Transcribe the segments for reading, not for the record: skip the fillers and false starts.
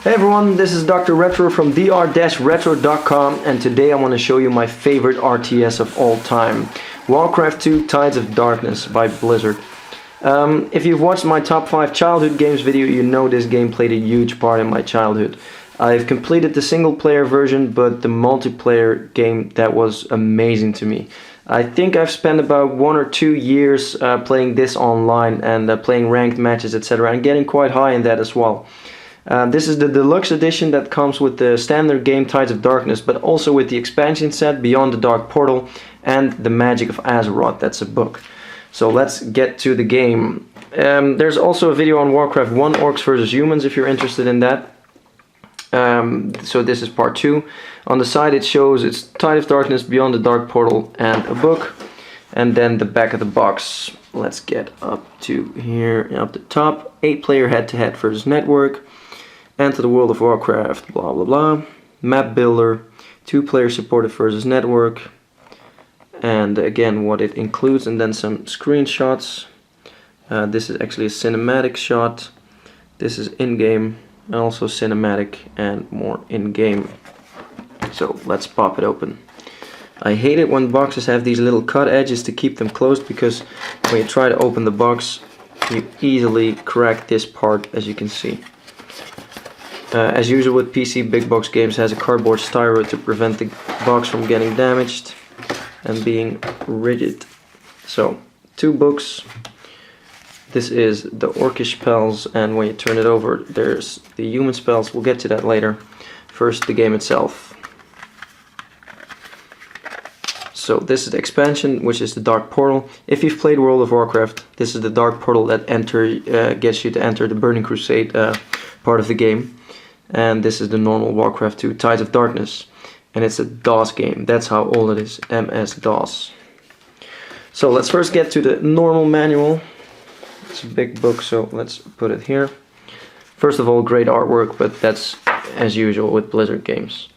Hey everyone, this is Dr. Retro from dr.retro.com, and today I want to show you my favorite RTS of all time, Warcraft II Tides of Darkness by Blizzard. If you've watched my top 5 childhood games video, you know this game played a huge part in my childhood. I've completed the single player version, but the multiplayer game, that was amazing to me. I think I've spent about 1 or 2 years playing this online and playing ranked matches, etc., and getting quite high in that as well. This is the Deluxe Edition that comes with the standard game Tides of Darkness, but also with the expansion set Beyond the Dark Portal and The Magic of Azeroth. That's a book. So let's get to the game. There's also a video on Warcraft 1 Orcs vs Humans if you're interested in that. So this is part 2. On the side it shows it's Tide of Darkness, Beyond the Dark Portal and a book. And then the back of the box. Let's get up to here, up the top. 8-player head-to-head versus network. Enter the world of Warcraft, blah blah blah. Map builder, 2-player supported versus network. And again what it includes, and then some screenshots. This is actually a cinematic shot. This is in-game, and also cinematic and more in-game. So let's pop it open. I hate it when boxes have these little cut edges to keep them closed, because when you try to open the box you easily crack this part, as you can see. As usual with PC, big box games has a cardboard styro to prevent the box from getting damaged and being rigid. So, 2 books. This is the Orcish Spells, and when you turn it over there's the human spells. We'll get to that later. First, the game itself. So this is the expansion, which is the Dark Portal. If you've played World of Warcraft, this is the Dark Portal that gets you to enter the Burning Crusade part of the game. And this is the normal Warcraft II Tides of Darkness. And it's a DOS game. That's how old it is. MS-DOS. So let's first get to the normal manual. It's a big book, so let's put it here. First of all, great artwork, but that's as usual with Blizzard games.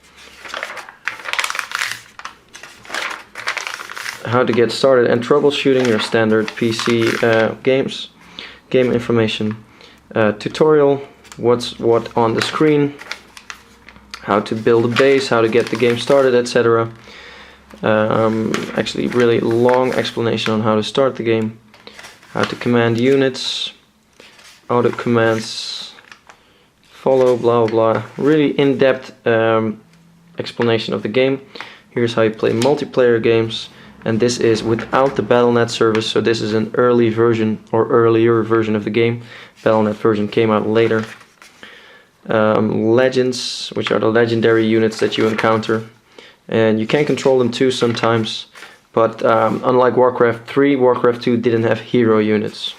How to get started and troubleshooting your standard PC games. Game information. Tutorial. What's what on the screen, how to build a base, how to get the game started, etc. Actually really long explanation on how to start the game, how to command units, auto commands, follow, blah blah, really in-depth explanation of the game. Here's how you play multiplayer games, and this is without the Battle.net service, so this is an early version or earlier version of the game. Battle.net version came out later. Legends, which are the legendary units that you encounter, and you can control them too sometimes, but unlike Warcraft 3, Warcraft 2 didn't have hero units.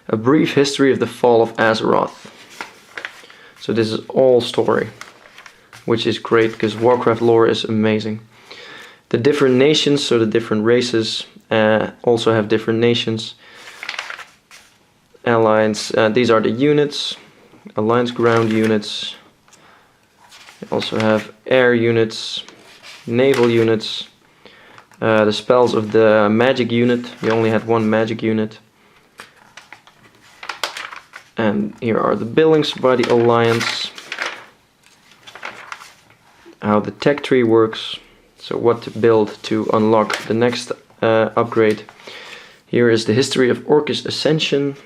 A brief history of the fall of Azeroth. So this is all story, which is great because Warcraft lore is amazing. The different nations, so the different races also have different nations. Alliance, these are the units. Alliance ground units. You also have air units, naval units, the spells of the magic unit. You only had 1 magic unit. And here are the buildings by the Alliance. How the tech tree works. So what to build to unlock the next upgrade. Here is the history of Orcish Ascension.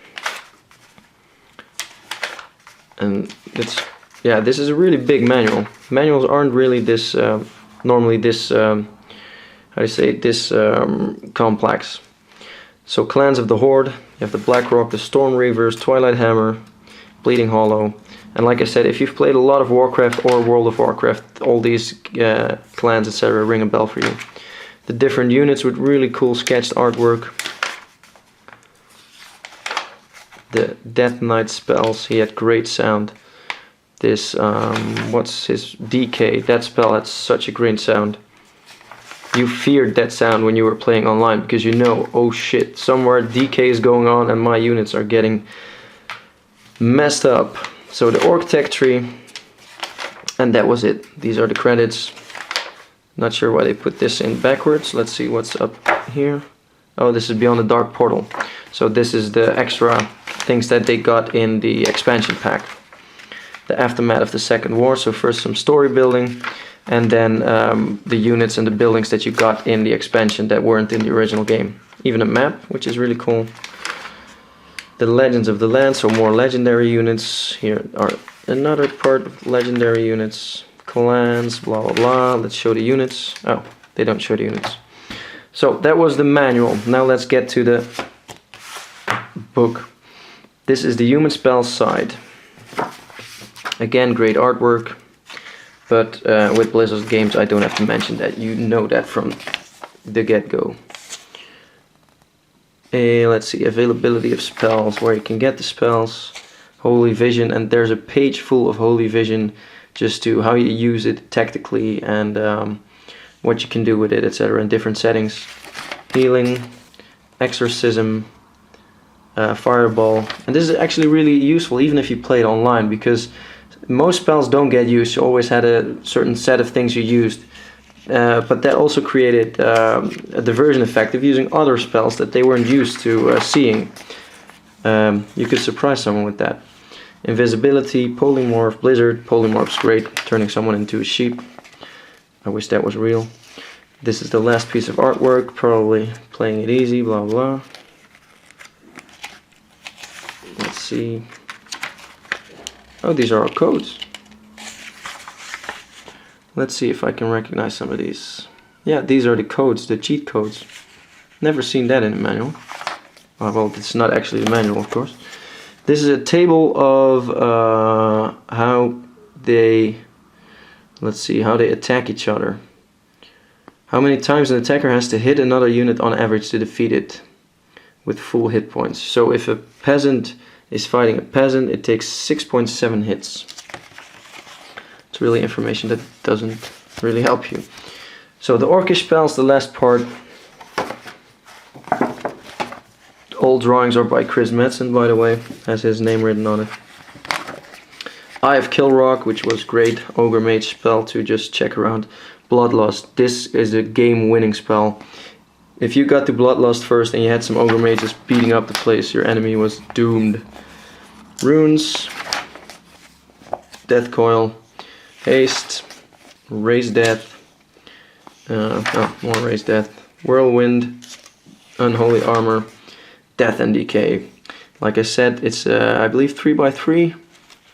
And it's, yeah, this is a really big manual. Manuals aren't really this normally this how do you say, this complex. So clans of the Horde, you have the Blackrock, the Storm Reavers, Twilight Hammer, Bleeding Hollow. And like I said, if you've played a lot of Warcraft or World of Warcraft, all these clans, etc., ring a bell for you. The different units with really cool sketched artwork. The Death Knight spells, he had great sound. This, what's his, DK, that spell had such a great sound. You feared that sound when you were playing online, because you know, oh shit, somewhere DK is going on and my units are getting messed up. So the Orc Tech Tree, and that was it. These are the credits. Not sure why they put this in backwards. Let's see what's up here. Oh, this is Beyond the Dark Portal. So this is the extra things that they got in the expansion pack. the aftermath of the Second War. So first some story building, and then the units and the buildings that you got in the expansion that weren't in the original game. Even a map, which is really cool. The Legends of the Land, so more legendary units. Here are another part of legendary units. Clans, blah blah blah. Let's show the units. Oh, they don't show the units. So that was the manual. Now let's get to the book. This is the human spells side. Again, great artwork, but with Blizzard games I don't have to mention that. You know that from the get-go. Let's see, availability of spells, where you can get the spells, Holy Vision, and there's a page full of Holy Vision, just to how you use it tactically and what you can do with it, etc. in different settings. Healing, Exorcism, Fireball, and this is actually really useful even if you play it online, because most spells don't get used. You always had a certain set of things you used. But that also created a diversion effect of using other spells that they weren't used to seeing. You could surprise someone with that. Invisibility, Polymorph, Blizzard. Polymorph's great, turning someone into a sheep. I wish that was real. This is the last piece of artwork, probably playing it easy, blah blah. Let's see. Oh, these are our codes. Let's see if I can recognize some of these. Yeah, these are the codes, the cheat codes. Never seen that in a manual. Well, it's not actually the manual, of course. This is a table of how they, let's see, how they attack each other. How many times an attacker has to hit another unit on average to defeat it with full hit points. So if a peasant is fighting a peasant, it takes 6.7 hits. It's really information that doesn't really help you. So the Orcish Spells, the last part. All drawings are by Chris Madsen, by the way, has his name written on it. Eye of Kilrock, which was great. Ogre Mage spell to just check around. Bloodlust, this is a game-winning spell. If you got to Bloodlust first and you had some Ogre Mages beating up the place, your enemy was doomed. Runes, Death Coil, Haste, Raise Death, more Raise Death, Whirlwind, Unholy Armor, Death and Decay. Like I said, it's I believe 3x3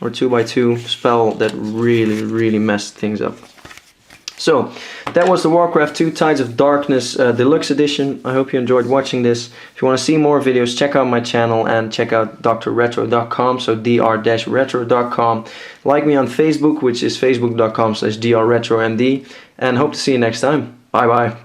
or 2x2 spell that really messed things up. So that was the Warcraft II Tides of Darkness Deluxe Edition. I hope you enjoyed watching this. If you want to see more videos, check out my channel and check out dr.retro.com, so dr-retro.com. Like me on Facebook, which is facebook.com/drretrond, and hope to see you next time. Bye bye.